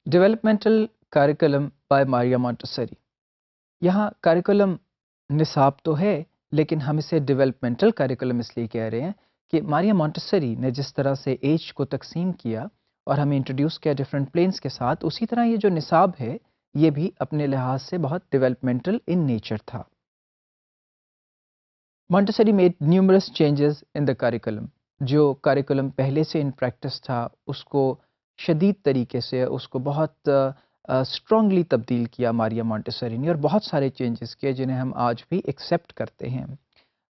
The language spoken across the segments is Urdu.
Developmental curriculum by Maria Montessori. یہاں کریکولم نصاب تو ہے لیکن ہم اسے ڈیولپمنٹل کریکولم اس لیے کہہ رہے ہیں کہ ماریا مونٹیسری نے جس طرح سے ایج کو تقسیم کیا اور ہمیں انٹروڈیوس کیا ڈفرینٹ پلینس کے ساتھ، اسی طرح یہ جو نصاب ہے یہ بھی اپنے لحاظ سے بہت ڈیولپمنٹل ان نیچر تھا. Montessori made numerous changes in the curriculum. جو کریکولم پہلے سے ان پریکٹس تھا اس کو شدید طریقے سے، اس کو بہت اسٹرانگلی تبدیل کیا ماریا مونٹیسری نے، اور بہت سارے چینجز کیے جنہیں ہم آج بھی ایکسیپٹ کرتے ہیں.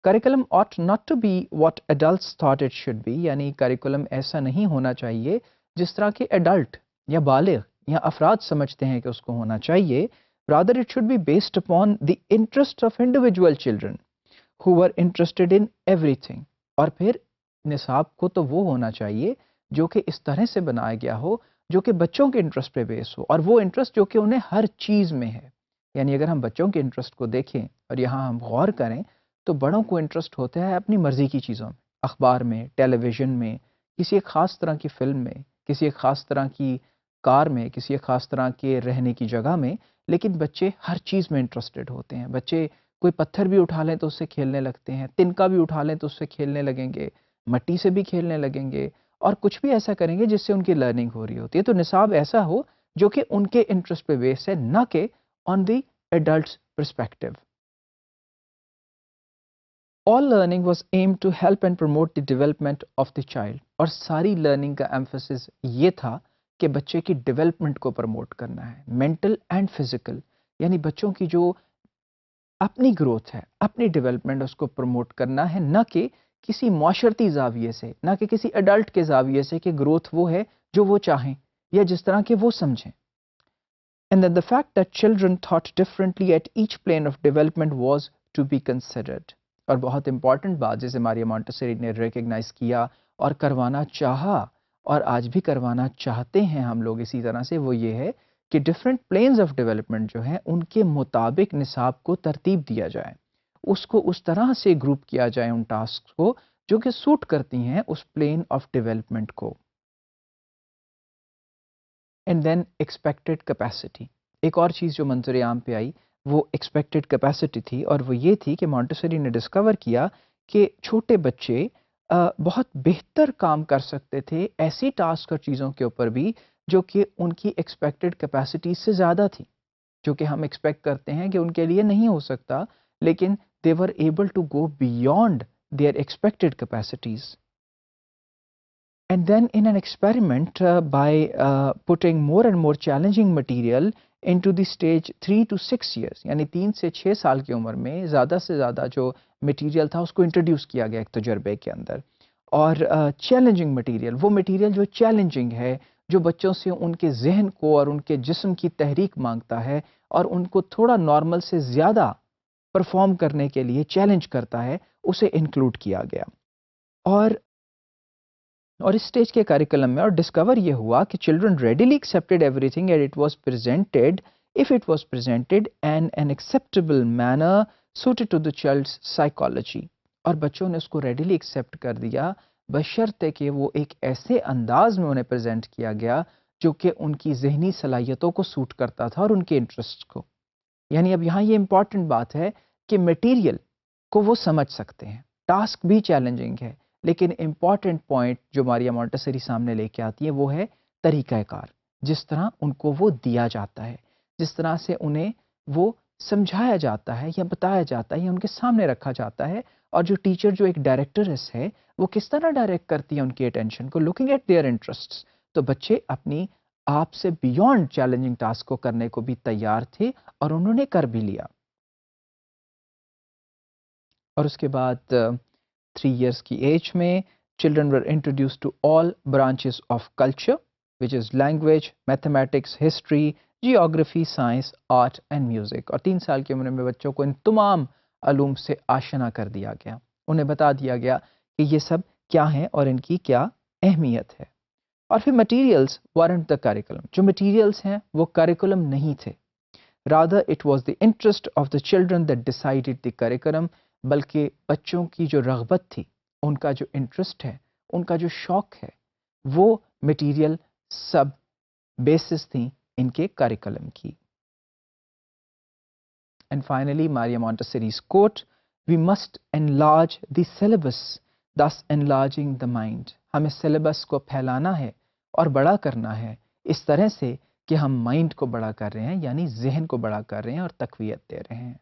Curriculum ought not to be what adults thought it should be، یعنی کریکولم ایسا نہیں ہونا چاہیے جس طرح کے ایڈلٹ یا بالغ یا افراد سمجھتے ہیں کہ اس کو ہونا چاہیے. rather it should be based upon the interest of individual children who were interested in everything. اور پھر نصاب کو تو وہ ہونا چاہیے جو کہ اس طرح سے بنایا گیا ہو جو کہ بچوں کے انٹرسٹ پہ بیس ہو، اور وہ انٹرسٹ جو کہ انہیں ہر چیز میں ہے. یعنی اگر ہم بچوں کے انٹرسٹ کو دیکھیں اور یہاں ہم غور کریں تو بڑوں کو انٹرسٹ ہوتا ہے اپنی مرضی کی چیزوں میں، اخبار میں، ٹیلی ویژن میں، کسی ایک خاص طرح کی فلم میں، کسی ایک خاص طرح کی کار میں، کسی ایک خاص طرح کے رہنے کی جگہ میں. لیکن بچے ہر چیز میں انٹرسٹڈ ہوتے ہیں. بچے کوئی پتھر بھی اٹھا لیں تو اس سے کھیلنے لگتے ہیں، تنکا بھی اٹھا لیں تو اس سے کھیلنے لگیں گے، مٹی سے بھی کھیلنے لگیں گے، اور کچھ بھی ایسا کریں گے جس سے ان کی لرننگ ہو رہی ہوتی ہے. تو نصاب ایسا ہو جو کہ ان کے انٹرسٹ پہ بیس ہے، نہ کہ on the adults perspective. All learning was aimed to help and promote the development of the child. اور ساری لرننگ کا ایمفسس یہ تھا کہ بچے کی ڈیولپمنٹ کو پروموٹ کرنا ہے، مینٹل اینڈ فزیکل. یعنی بچوں کی جو اپنی گروتھ ہے، اپنی ڈیولپمنٹ، اس کو پروموٹ کرنا ہے، نہ کہ کسی معاشرتی زاویے سے، نہ کہ کسی ایڈلٹ کے زاویے سے کہ گروتھ وہ ہے جو وہ چاہیں یا جس طرح کے وہ سمجھیں. And then the fact that children thought differently at each plane of development was to be considered. اور بہت امپورٹنٹ بات جسے ماریا مونٹیسری نے ریکگنائز کیا اور کروانا چاہا، اور آج بھی کروانا چاہتے ہیں ہم لوگ اسی طرح سے، وہ یہ ہے کہ ڈفرینٹ پلینز آف ڈیولپمنٹ جو ہیں ان کے مطابق نصاب کو ترتیب دیا جائے، اس کو اس طرح سے گروپ کیا جائے ان ٹاسک کو جو کہ سوٹ کرتی ہیں اس پلین آف ڈیولپمنٹ کو. And then expected capacity. ایک اور چیز جو منظر عام پہ آئی وہ ایکسپیکٹڈ کیپیسٹی تھی، اور وہ یہ تھی کہ مونٹیسری نے ڈسکور کیا کہ چھوٹے بچے بہت بہتر کام کر سکتے تھے ایسی ٹاسک اور چیزوں کے اوپر بھی جو کہ ان کی ایکسپیکٹڈ کیپیسٹی سے زیادہ تھی، جو کہ ہم ایکسپیکٹ کرتے ہیں کہ ان کے لیے نہیں ہو سکتا، لیکن they were able to go beyond their expected capacities. And then in an experiment by putting more and more challenging material into the stage 3 to 6 years، یعنی 3 سے 6 سال کی عمر میں زیادہ سے زیادہ جو مٹیریل تھا اس کو انٹروڈیوس کیا گیا ایک تجربے کے اندر. اور چیلنجنگ مٹیریل، وہ مٹیریل جو چیلنجنگ ہے، جو بچوں سے ان کے ذہن کو اور ان کے جسم کی تحریک مانگتا ہے اور ان کو تھوڑا نارمل سے زیادہ پرفارم کرنے کے لیے چیلنج کرتا ہے، اسے انکلوڈ کیا گیا. اور اس اسٹیج کے کریکولم میں اور ڈسکور یہ ہوا کہ children readily accepted everything and it was presented if it was presented in an acceptable manner suited to the child's psychology. اور بچوں نے اس کو ریڈیلی ایکسیپٹ کر دیا بشرطے کہ وہ ایک ایسے انداز میں انہیں پریزنٹ کیا گیا جو کہ ان کی ذہنی صلاحیتوں کو سوٹ کرتا تھا اور ان کے انٹرسٹ کو. یعنی اب یہاں یہ امپورٹنٹ بات ہے کہ مٹیریل کو وہ سمجھ سکتے ہیں، ٹاسک بھی چیلنجنگ ہے، لیکن امپورٹنٹ پوائنٹ جو ماریا مونٹیسری سامنے لے کے آتی ہے وہ ہے طریقہ کار، جس طرح ان کو وہ دیا جاتا ہے، جس طرح سے انہیں وہ سمجھایا جاتا ہے یا بتایا جاتا ہے یا ان کے سامنے رکھا جاتا ہے. اور جو ٹیچر جو ایک ڈائریکٹرس ہے وہ کس طرح ڈائریکٹ کرتی ہے ان کی اٹینشن کو، لوکنگ ایٹ دیئر انٹرسٹس. تو بچے اپنی آپ سے بیونڈ چیلنجنگ ٹاسک کو کرنے کو بھی تیار تھے اور انہوں نے کر بھی لیا. اور اس کے بعد 3 years کی ایج میں children were introduced to all branches of culture which is language, mathematics, history, geography, science, art and music. اور 3 سال کی عمر میں بچوں کو ان تمام علوم سے آشنا کر دیا گیا، انہیں بتا دیا گیا کہ یہ سب کیا ہیں اور ان کی کیا اہمیت ہے. اور پھر materials weren't the curriculum. جو materials ہیں وہ curriculum نہیں تھے. rather it was the interest of the children that decided the curriculum. بلکہ بچوں کی جو رغبت تھی، ان کا جو انٹرسٹ ہے، ان کا جو شوق ہے، وہ مٹیریل سب بیسس تھیں ان کے کریکولم کی۔ And finally Maria Montessori's quote, "We must enlarge the syllabus, thus enlarging the mind." ہمیں سلیبس کو پھیلانا ہے اور بڑا کرنا ہے اس طرح سے کہ ہم مائنڈ کو بڑا کر رہے ہیں، یعنی ذہن کو بڑا کر رہے ہیں اور تقویت دے رہے ہیں۔